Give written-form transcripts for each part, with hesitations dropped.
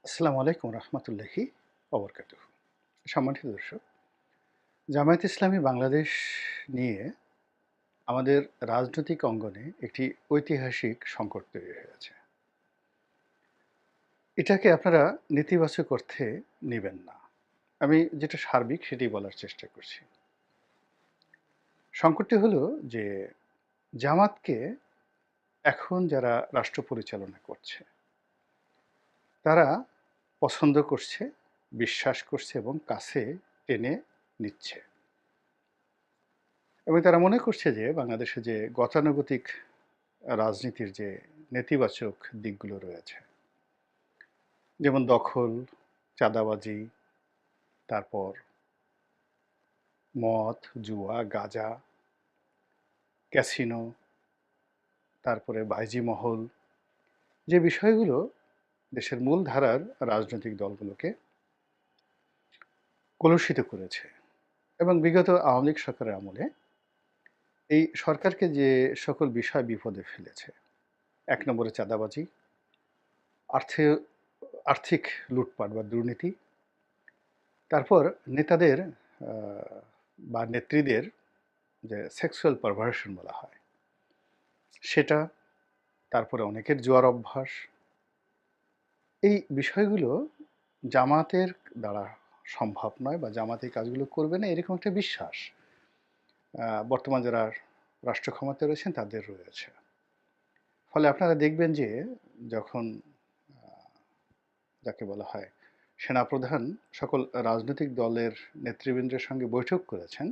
আসসালামু আলাইকুম রহমতুল্লাহি ওবরকাতুহ। সম্মানিত দর্শক, জামায়াত ইসলামী বাংলাদেশ নিয়ে আমাদের রাজনৈতিক অঙ্গনে একটি ঐতিহাসিক সংকট তৈরি হয়েছে। এটাকে আপনারা নেতিবাচক অর্থে নেবেন না। আমি যেটা সার্বিক সেটাই বলার চেষ্টা করছি। সংকটটি হলো যে জামাতকে এখন যারা রাষ্ট্র পরিচালনা করছে তারা পছন্দ করছে, বিশ্বাস করছে এবং কাছে টেনে নিচ্ছে। এবং তারা মনে করছে যে বাংলাদেশে যে গতানুগতিক রাজনীতির যে নেতিবাচক দিকগুলো রয়েছে, যেমন দখল, চাঁদাবাজি, তারপর মদ, জুয়া, গাঁজা, ক্যাসিনো, তারপরে বাঈজি মহল, যে বিষয়গুলো দেশের মূলধারার রাজনৈতিক দলগুলোকে কলুষিত করেছে। এবং বিগত আওয়ামী লীগ সরকারের আমলে এই সরকারকে যে সকল বিষয় বিপদে ফেলেছে, এক নম্বরে চাঁদাবাজি, আর্থে আর্থিক লুটপাট বা দুর্নীতি, তারপর নেতাদের বা নেত্রীদের যে সেক্সুয়াল পারভার্সন বলা হয় সেটা, তারপরে অনেকের জুয়ার অভ্যাস। এই বিষয়গুলো জামাতের দ্বারা সম্ভব নয় বা জামাত এই কাজগুলো করবে না, এরকম একটা বিশ্বাস বর্তমান যারা রাষ্ট্র ক্ষমতায় রয়েছেন তাদের রয়েছে। ফলে আপনারা দেখবেন যে যখন যাকে বলা হয় সেনাপ্রধান সকল রাজনৈতিক দলের নেতৃবৃন্দের সঙ্গে বৈঠক করেছেন,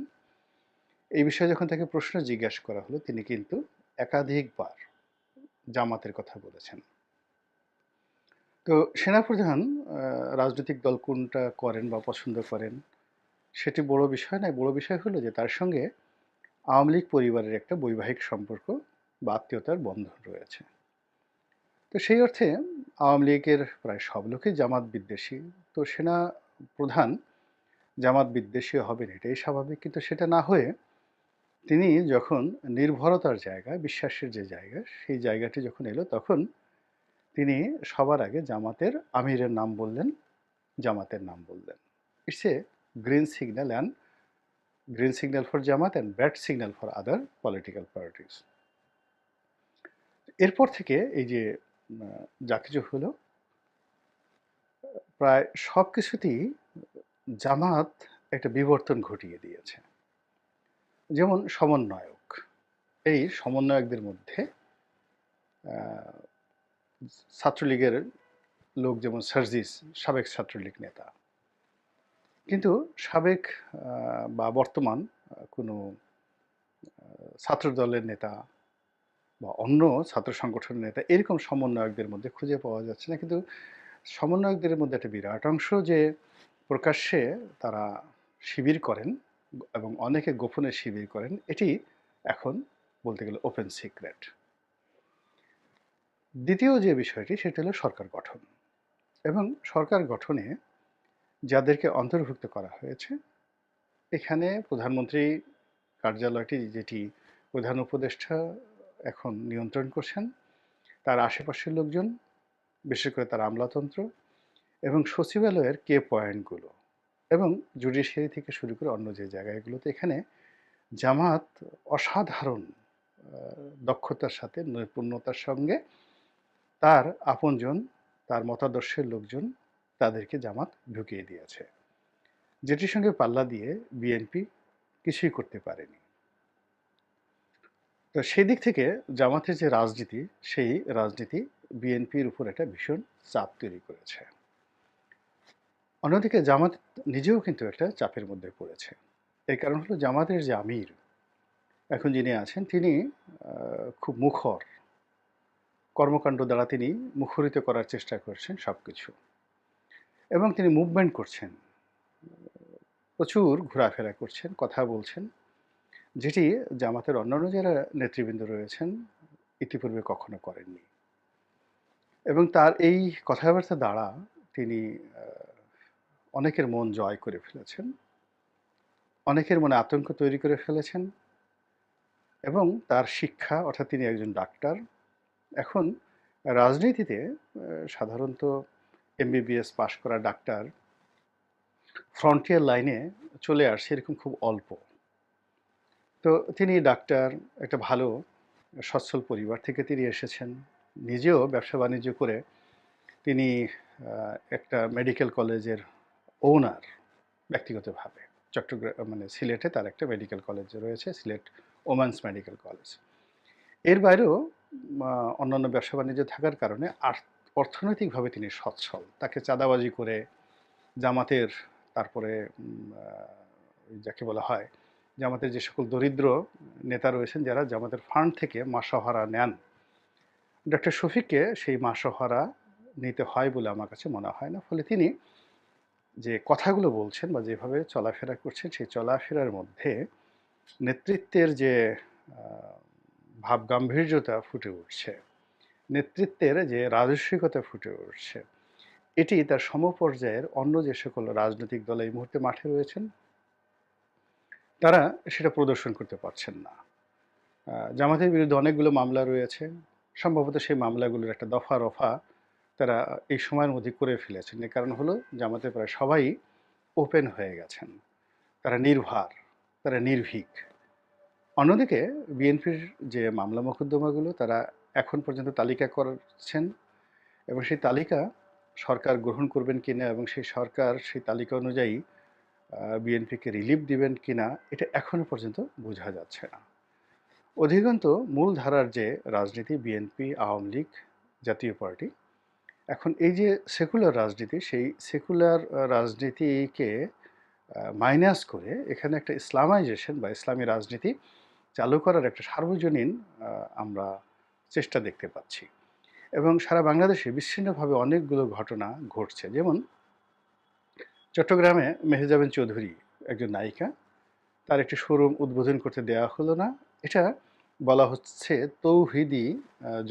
এই বিষয়ে যখন তাকে প্রশ্ন জিজ্ঞাসা করা হলো তিনি কিন্তু একাধিকবার জামাতের কথা বলেছেন। তো সেনাপ্রধান রাজনৈতিক দল কোনটা করেন বা পছন্দ করেন সেটি বড় বিষয় নয়। বড় বিষয় হলো যে তার সঙ্গে আওয়ামী লীগ পরিবারের একটা বৈবাহিক সম্পর্ক বা আত্মীয়তার বন্ধন রয়েছে। তো সেই অর্থে আওয়ামী লীগের প্রায় সব লোকই জামাত বিদ্বেষী। তো সেনা প্রধান জামাত বিদ্বেষী হবেন এটাই স্বাভাবিক, কিন্তু সেটা না হয়ে তিনি যখন নির্ভরতার জায়গা, বিশ্বাসের যে জায়গা, সেই জায়গাটি যখন এলো তখন তিনি সবার আগে জামাতের আমিরের নাম বললেন, জামাতের নাম বললেন। It's a green signal and green signal for Jamaat and bad signal for other political parties. এরপর থেকে এই যে যা কিছু হলো, প্রায় সব কিছুতেই জামাত একটা বিবর্তন ঘটিয়ে দিয়েছে। যেমন সমন্বয়ক, এই সমন্বয়কদের মধ্যে ছাত্রলীগের লোক যেমন সার্জিস, সাবেক ছাত্রলীগ নেতা, কিন্তু সাবেক বা বর্তমান কোনো ছাত্র দলের নেতা বা অন্য ছাত্র সংগঠনের নেতা এরকম সমন্বয়কদের মধ্যে খুঁজে পাওয়া যাচ্ছে না। কিন্তু সমন্বয়কদের মধ্যে একটা বিরাট অংশ যে প্রকাশ্যে তারা শিবির করেন এবং অনেকে গোপনে শিবির করেন, এটি এখন বলতে গেলে ওপেন সিক্রেট। দ্বিতীয় যে বিষয়টি সেটা হলো সরকার গঠন। এবং সরকার গঠনে যাদেরকে অন্তর্ভুক্ত করা হয়েছে, এখানে প্রধানমন্ত্রী কার্যালয়টি যেটি প্রধান উপদেষ্টা এখন নিয়ন্ত্রণ করছেন, তার আশেপাশের লোকজন, বিশেষ করে তার আমলাতন্ত্র এবং সচিবালয়ের কে পয়েন্টগুলো এবং জুডিশিয়ারি থেকে শুরু করে অন্য যে জায়গাগুলোতে এখানে জামাত অসাধারণ দক্ষতার সাথে নৈপুণ্যতার সঙ্গে তার আপনজন, তার মতাদর্শের লোকজন তাদেরকে জামাত ঢুকিয়ে দিয়েছে, যেটির সঙ্গে পাল্লা দিয়ে বিএনপি কিছুই করতে পারেনি। তো সেদিক থেকে জামাতের যে রাজনীতি, সেই রাজনীতি বিএনপির উপর একটা ভীষণ চাপ তৈরি করেছে। অন্যদিকে জামাত নিজেও কিন্তু একটা চাপের মধ্যে পড়েছে। এর কারণ হলো জামাতের যে আমির এখন যিনি আছেন তিনি খুব মুখর কর্মকাণ্ড দ্বারা তিনি মুখরিত করার চেষ্টা করছেন সবকিছু, এবং তিনি মুভমেন্ট করছেন, প্রচুর ঘোরাফেরা করছেন, কথা বলছেন, যেটি জামাতের অন্যান্য যারা নেতৃবৃন্দ রয়েছেন ইতিপূর্বে কখনো করেননি। এবং তার এই কথাবার্তা দ্বারা তিনি অনেকের মন জয় করে ফেলেছেন, অনেকের মনে আতঙ্ক তৈরি করে ফেলেছেন। এবং তার শিক্ষা, অর্থাৎ তিনি একজন ডাক্তার, এখন রাজনীতিতে সাধারণত এমবিবিএস পাশ করা ডাক্তার ফ্রন্টিয়ার লাইনে চলে আসছে এরকম খুব অল্প। তো তিনি ডাক্তার, একটা ভালো সচ্ছল পরিবার থেকে তিনি এসেছেন। নিজেও ব্যবসা বাণিজ্য করে তিনি একটা মেডিকেল কলেজের ওনার ব্যক্তিগতভাবে। মানে সিলেটে তার একটা মেডিকেল কলেজ রয়েছে, সিলেট ওমেন্স মেডিকেল কলেজ। এর বাইরেও অন্যান্য ব্যবসা বাণিজ্য থাকার কারণে অর্থনৈতিকভাবে তিনি সচ্ছল। তাকে চাঁদাবাজি করে জামাতের, তারপরে যাকে বলা হয় জামাতের যে সকল দরিদ্র নেতা রয়েছেন যারা জামাতের ফান্ড থেকে মাসোহারা নেন, ডক্টর শফিককে সেই মাসোহারা নিতে হয় বলে আমার কাছে মনে হয় না। ফলে তিনি যে কথাগুলো বলছেন বা যেভাবে চলাফেরা করছেন, সেই চলাফেরার মধ্যে নেতৃত্বের যে ভাব গাম্ভীর্যতা ফুটে উঠছে, নেতৃত্বের যে রাজস্বিকতা ফুটে উঠছে, এটি তার সমপর্যায়ের অন্য যে সকল রাজনৈতিক দল এই মুহূর্তে মাঠে রয়েছেন তারা সেটা প্রদর্শন করতে পারছেন না। জামাতের বিরুদ্ধে অনেকগুলো মামলা রয়েছে, সম্ভবত সেই মামলাগুলোর একটা দফা রফা তারা এই সময়ের মধ্যে করে ফেলেছেন। এর কারণ হলো জামাতের প্রায় সবাই ওপেন হয়ে গেছেন, তারা নির্ভার, তারা নির্ভীক। অন্যদিকে বিএনপির যে মামলা মোকদ্দমাগুলো তারা এখন পর্যন্ত তালিকা করছেন এবং সেই তালিকা সরকার গ্রহণ করবেন কিনা এবং সেই সরকার সেই তালিকা অনুযায়ী বিএনপিকে রিলিফ দিবেন কিনা এটা এখনো পর্যন্ত বোঝা যাচ্ছে না। অধিকন্ত মূল ধারার যে রাজনীতি বিএনপি, আওয়ামী লীগ, জাতীয় পার্টি, এখন এই যে সেকুলার রাজনীতি, সেই সেকুলার রাজনীতিকে মাইনাস করে এখানে একটা ইসলামাইজেশন বা ইসলামী রাজনীতি চালু করার একটা সার্বজনীন আমরা চেষ্টা দেখতে পাচ্ছি। এবং সারা বাংলাদেশে বিচ্ছিন্নভাবে অনেকগুলো ঘটনা ঘটছে। যেমন চট্টগ্রামে মেহেজাবিন চৌধুরী একজন নায়িকা, তার একটি শোরুম উদ্বোধন করতে দেওয়া হলো না। এটা বলা হচ্ছে তৌহিদি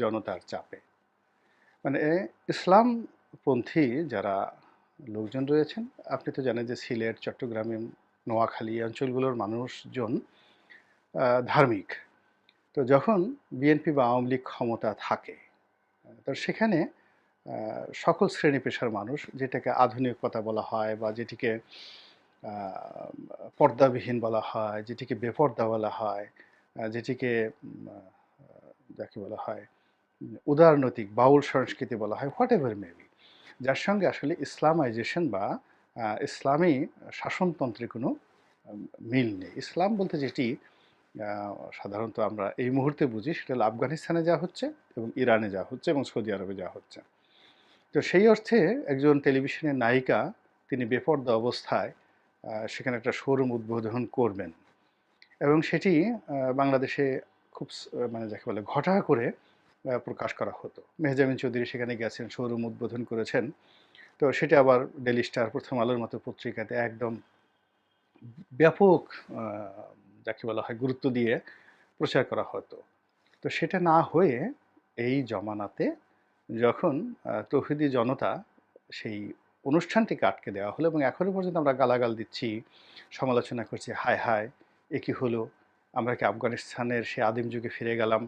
জনতার চাপে। মানে ইসলামপন্থী যারা লোকজন রয়েছেন, আপনি তো জানেন যে সিলেট, চট্টগ্রামে, নোয়াখালী অঞ্চলগুলোর মানুষজন ধার্মিক। তো যখন বিএনপি বা আওয়ামী লীগ ক্ষমতা থাকে, তো সেখানে সকল শ্রেণী পেশার মানুষ, যেটাকে আধুনিকতা বলা হয় বা যেটিকে পর্দাবিহীন বলা হয়, যেটিকে বেপর্দা বলা হয়, যেটিকে যাকে বলা হয় উদারনৈতিক বাউল সংস্কৃতি বলা হয়, হোয়াট এভার মেবি, যার সঙ্গে আসলে ইসলামাইজেশন বা ইসলামী শাসনতন্ত্রের কোনো মিল নেই। ইসলাম বলতে যেটি সাধারণত আমরা এই মুহূর্তে বুঝি সেটা হলো আফগানিস্তানে যা হচ্ছে এবং ইরানে যা হচ্ছে এবং সৌদি আরবে যা হচ্ছে। তো সেই অর্থে একজন টেলিভিশনের নায়িকা তিনি বেপর্দা অবস্থায় সেখানে একটা শোরুম উদ্বোধন করবেন এবং সেটি বাংলাদেশে খুব মানে যাকে বলে ঘটা করে প্রকাশ করা হতো। মেহজাবিন চৌধুরী সেখানে গেছেন, শোরুম উদ্বোধন করেছেন। তো সেটা আবার ডেইলি স্টার, প্রথম আলোর মতো পত্রিকাতে একদম ব্যাপক যাকে বলা হয় গুরুত্ব দিয়ে প্রচার করা হতো। তো সেটা না হয়ে এই জমানাতে যখন তৌহিদি জনতা সেই অনুষ্ঠানটিকে আটকে দেওয়া হলো এবং এখনো পর্যন্ত আমরা গালাগাল দিচ্ছি, সমালোচনা করছি, হায় হায় এ কী হলো, আমরা কি আফগানিস্তানের সে আদিম যুগে ফিরে গেলাম,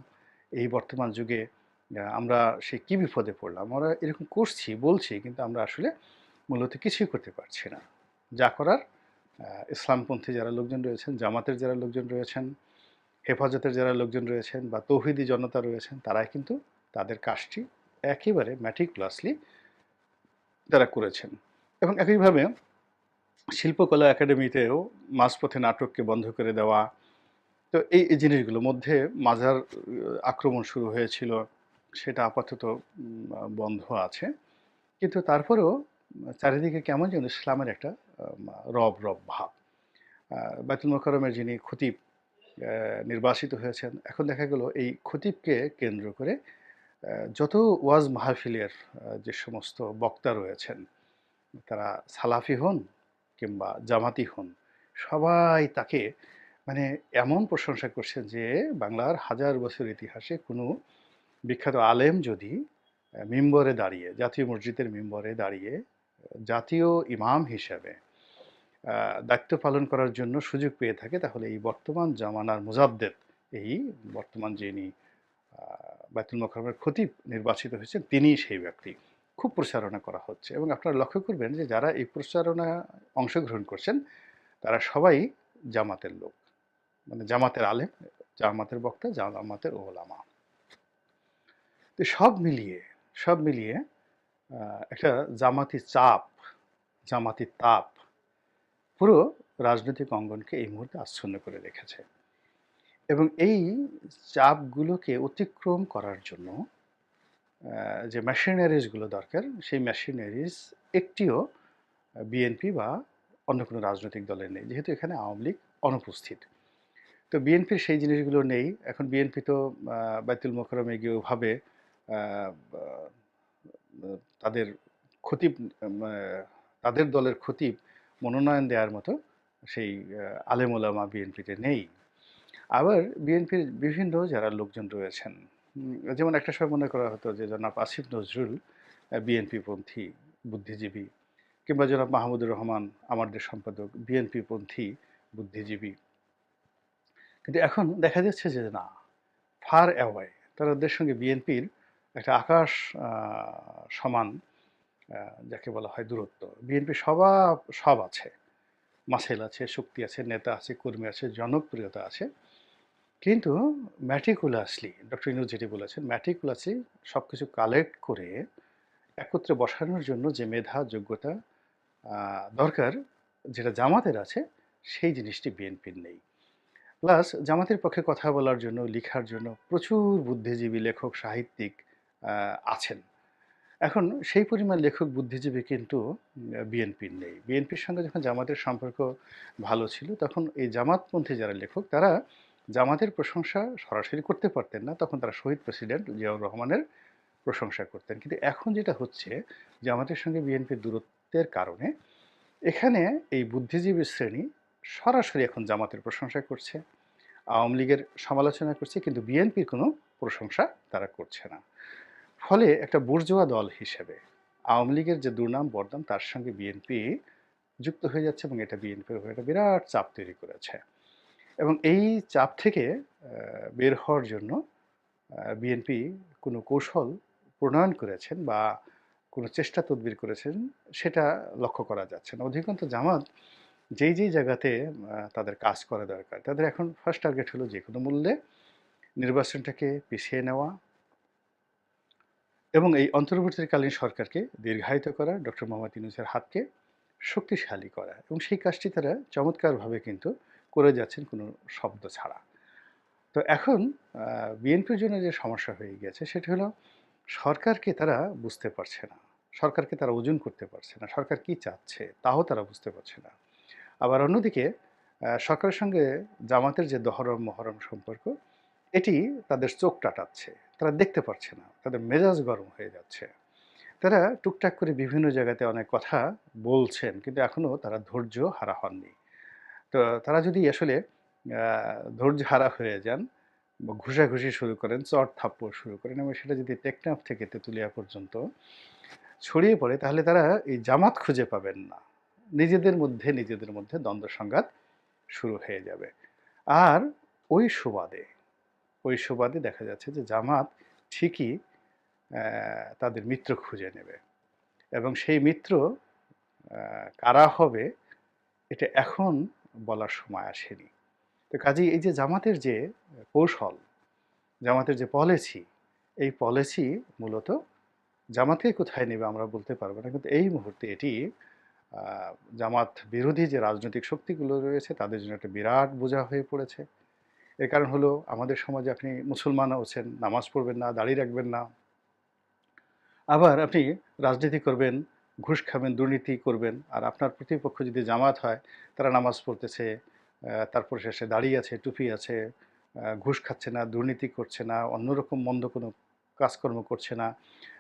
এই বর্তমান যুগে আমরা সে কী বিপদে পড়লাম, আমরা এরকম করছি বলছি কিন্তু আমরা আসলে মূলত কিছুই করতে পারছি না। যা করার ইসলামপন্থী যারা লোকজন রয়েছেন, জামাতের যারা লোকজন রয়েছেন, হেফাজতের যারা লোকজন রয়েছেন বা তৌহিদি জনতা রয়েছেন, তারাই কিন্তু তাদের কাজটি একেবারে ম্যাটিকুলাসলি তারা করেছেন। এবং একইভাবে শিল্পকলা একাডেমিতেও মাঝপথে নাটককে বন্ধ করে দেওয়া। তো এই জিনিসগুলো মধ্যে মাজার আক্রমণ শুরু হয়েছিল, সেটা আপাতত বন্ধ আছে। কিন্তু তারপরেও চারিদিকে কেমন যেন ইসলামের একটা রব রব ভাব। বাইতুল মোকাররমের যিনি খতিব নির্বাচিত হয়েছেন, এখন দেখা গেল এই খতিবকে কেন্দ্র করে যত ওয়াজ মাহফিলের যে সমস্ত বক্তা রয়েছেন, তারা সালাফি হন কিংবা জামাতি হন, সবাই তাকে মানে এমন প্রশংসা করছেন যে বাংলার হাজার বছর ইতিহাসে কোনো বিখ্যাত আলেম যদি মিম্বরে দাঁড়িয়ে, জাতীয় মসজিদের মিম্বরে দাঁড়িয়ে জাতীয় ইমাম হিসাবে দায়িত্ব পালন করার জন্য সুযোগ পেয়ে থাকে, তাহলে এই বর্তমান জামানার মুজাদ্দেদ, এই বর্তমান যিনি বাইতুল মোকাররমের খতিব নির্বাচিত হয়েছেন, তিনিই সেই ব্যক্তি। খুব প্রচারণা করা হচ্ছে এবং আপনারা লক্ষ্য করবেন যে যারা এই প্রচারণায় অংশগ্রহণ করছেন তারা সবাই জামাতের লোক, মানে জামাতের আলেম, জামাতের বক্তা, জামাতের ওলামা। তো সব মিলিয়ে একটা জামাতি চাপ, জামাতি তাপ পুরো রাজনৈতিক অঙ্গনকে এই মুহূর্তে আচ্ছন্ন করে রেখেছে এবং এই চাপগুলোকে অতিক্রম করার জন্য যে মেশিনারিজগুলো দরকার সেই মেশিনারিজ একটিও বিএনপি বা অন্য কোনো রাজনৈতিক দলের নেই, যেহেতু এখানে আওয়ামী লীগ অনুপস্থিত। তো বিএনপির সেই জিনিসগুলো নেই। এখন বিএনপি তো বাইতুল মোকাররমে গিয়ে ওভাবে আহ, আহ, তাদের খতিব, তাদের দলের খতিব মনোনয়ন দেওয়ার মতো সেই আলেম ওলামা বিএনপিতে নেই। আবার বিএনপির বিভিন্ন যারা লোকজন রয়েছেন, যেমন একটা সময় মনে করা হতো যে জনাব আসিফ নজরুল বিএনপি পন্থী বুদ্ধিজীবী, কিংবা জনাব মাহমুদুর রহমান আমার দেশ সম্পাদক বিএনপি পন্থী বুদ্ধিজীবী। কিন্তু এখন দেখা যাচ্ছে যে না, ফার অ্যাওয়ে তাদের সঙ্গে বিএনপির একটা আকাশ সমান যাকে বলা হয় দূরত্ব। বিএনপি সব আছে, মাসেল আছে, শক্তি আছে, নেতা আছে, কর্মী আছে, জনপ্রিয়তা আছে, কিন্তু ম্যাটিকুলাসলি ডক্টর ইউনূস যেটি বলেছেন, ম্যাটিকুলাসলি সব কিছু কালেক্ট করে একত্রে বসানোর জন্য যে মেধা যোগ্যতা দরকার, যেটা জামাতের আছে, সেই জিনিসটি বিএনপির নেই। প্লাস জামাতের পক্ষে কথা বলার জন্য, লিখার জন্য প্রচুর বুদ্ধিজীবী লেখক সাহিত্যিক আছেন। এখন সেই পরিমাণ লেখক বুদ্ধিজীবী কিন্তু বিএনপির নেই। বিএনপির সঙ্গে যখন জামাতের সম্পর্ক ভালো ছিল তখন এই জামাতপন্থী যারা লেখক তারা জামাতের প্রশংসা সরাসরি করতে পারতেন না, তখন তারা শহীদ প্রেসিডেন্ট জিয়াউর রহমানের প্রশংসা করতেন। কিন্তু এখন যেটা হচ্ছে, জামাতের সঙ্গে বিএনপির দূরত্বের কারণে এখানে এই বুদ্ধিজীবী শ্রেণী সরাসরি এখন জামাতের প্রশংসা করছে, আওয়ামী লীগের সমালোচনা করছে, কিন্তু বিএনপির কোনো প্রশংসা তারা করছে না। ফলে একটা বুর্জোয়া দল হিসেবে আওয়ামী লীগের যে দুর্নাম বদনাম তার সঙ্গে বিএনপি যুক্ত হয়ে যাচ্ছে এবং এটা বিএনপির উপর একটা বিরাট চাপ তৈরি করেছে। এবং এই চাপ থেকে বের হওয়ার জন্য বিএনপি কোনো কৌশল প্রণয়ন করেছেন বা কোনো চেষ্টা তদবির করেছেন সেটা লক্ষ্য করা যাচ্ছে না। অধিকাংশ জামাত যেই জায়গাতে তাদের কাজ করা দরকার, তাদের এখন ফার্স্ট টার্গেট হলো যে কোনো মূল্যে নির্বাচনটাকে পিছিয়ে নেওয়া এবং এই অন্তর্বর্তীকালীন সরকারকে দীর্ঘায়িত করা, ডক্টর মোহাম্মদ ইউনূসের হাতকে শক্তিশালী করা, এবং সেই কাজটি তারা চমৎকারভাবে কিন্তু করে যাচ্ছেন কোনো শব্দ ছাড়া। তো এখন বিএনপির জন্য যে সমস্যা হয়ে গেছে সেটা হলো সরকারকে তারা বুঝতে পারছে না, সরকারকে তারা ওজন করতে পারছে না, সরকার কি চাচ্ছে তাও তারা বুঝতে পারছে না। আবার অন্যদিকে সরকারের সঙ্গে জামাতের যে দহরম মহরম সম্পর্ক, এটি তাদের চোখ টাটাচ্ছে, তারা দেখতে পারছে না, তাদের মেজাজ গরম হয়ে যাচ্ছে। তারা টুকটাক করে বিভিন্ন জায়গাতে অনেক কথা বলছেন, কিন্তু এখনও তারা ধৈর্য হারা হননি। তো তারা যদি আসলে ধৈর্য হারা হয়ে যান, ঘুষাঘুষি শুরু করেন, চট থাপ্পড় শুরু করেন এবং সেটা যদি টেকনাফ থেকে তেঁতুলিয়া পর্যন্ত ছড়িয়ে পড়ে, তাহলে তারা এই জামাত খুঁজে পাবেন না, নিজেদের মধ্যে দ্বন্দ্ব সংঘাত শুরু হয়ে যাবে। আর ওই সুবাদে দেখা যাচ্ছে যে জামাত ঠিকই তাদের মিত্র খুঁজে নেবে এবং সেই মিত্র কারা হবে এটা এখন বলার সময় আসেনি। তো কাজেই এই যে জামাতের যে কৌশল, জামাতের যে পলিসি, এই পলিসি মূলত জামাতকে কোথায় নেবে আমরা বলতে পারবো না, কিন্তু এই মুহূর্তে এটি জামাত বিরোধী যে রাজনৈতিক শক্তিগুলো রয়েছে তাদের জন্য একটা বিরাট বোঝা হয়ে পড়েছে। এর কারণ হলো আমাদের সমাজে আপনি মুসলমান হচ্ছেন, নামাজ পড়বেন না, দাড়ি রাখবেন না, আবার আপনি রাজনীতি করবেন, ঘুষ খাবেন, দুর্নীতি করবেন, আর আপনার প্রতিপক্ষ যদি জামাত হয় তারা নামাজ পড়তেছে, তারপর শেষে দাঁড়িয়ে আছে, টুপি আছে, ঘুষ খাচ্ছে না, দুর্নীতি করছে না, অন্যরকম মন্দ কোনো কাজকর্ম করছে না,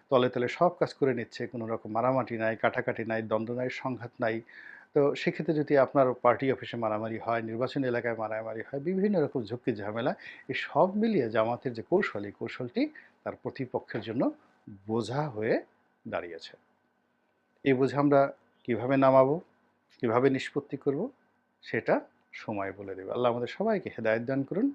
তলে তলে সব কাজ করে নিচ্ছে, কোনো রকম মারামারি নাই, কাটাকাটি নাই, দ্বন্দ্ব নাই, সংঘাত নাই। তো সেক্ষেত্রে যদি আপনার পার্টি অফিসে মারামারি হয়, নির্বাচনী এলাকায় মারামারি হয়, বিভিন্ন রকম ঝুঁকি ঝামেলা, এই সব মিলিয়ে জামাতের যে কৌশল, এই কৌশলটি তার প্রতিপক্ষের জন্য বোঝা হয়ে দাঁড়িয়েছে। এই বোঝা আমরা কিভাবে নামাবো, কিভাবে নিষ্পত্তি করব, সেটা সময় বলে দেবে। আল্লাহ আমাদের সবাইকে হেদায়েত দান করুন।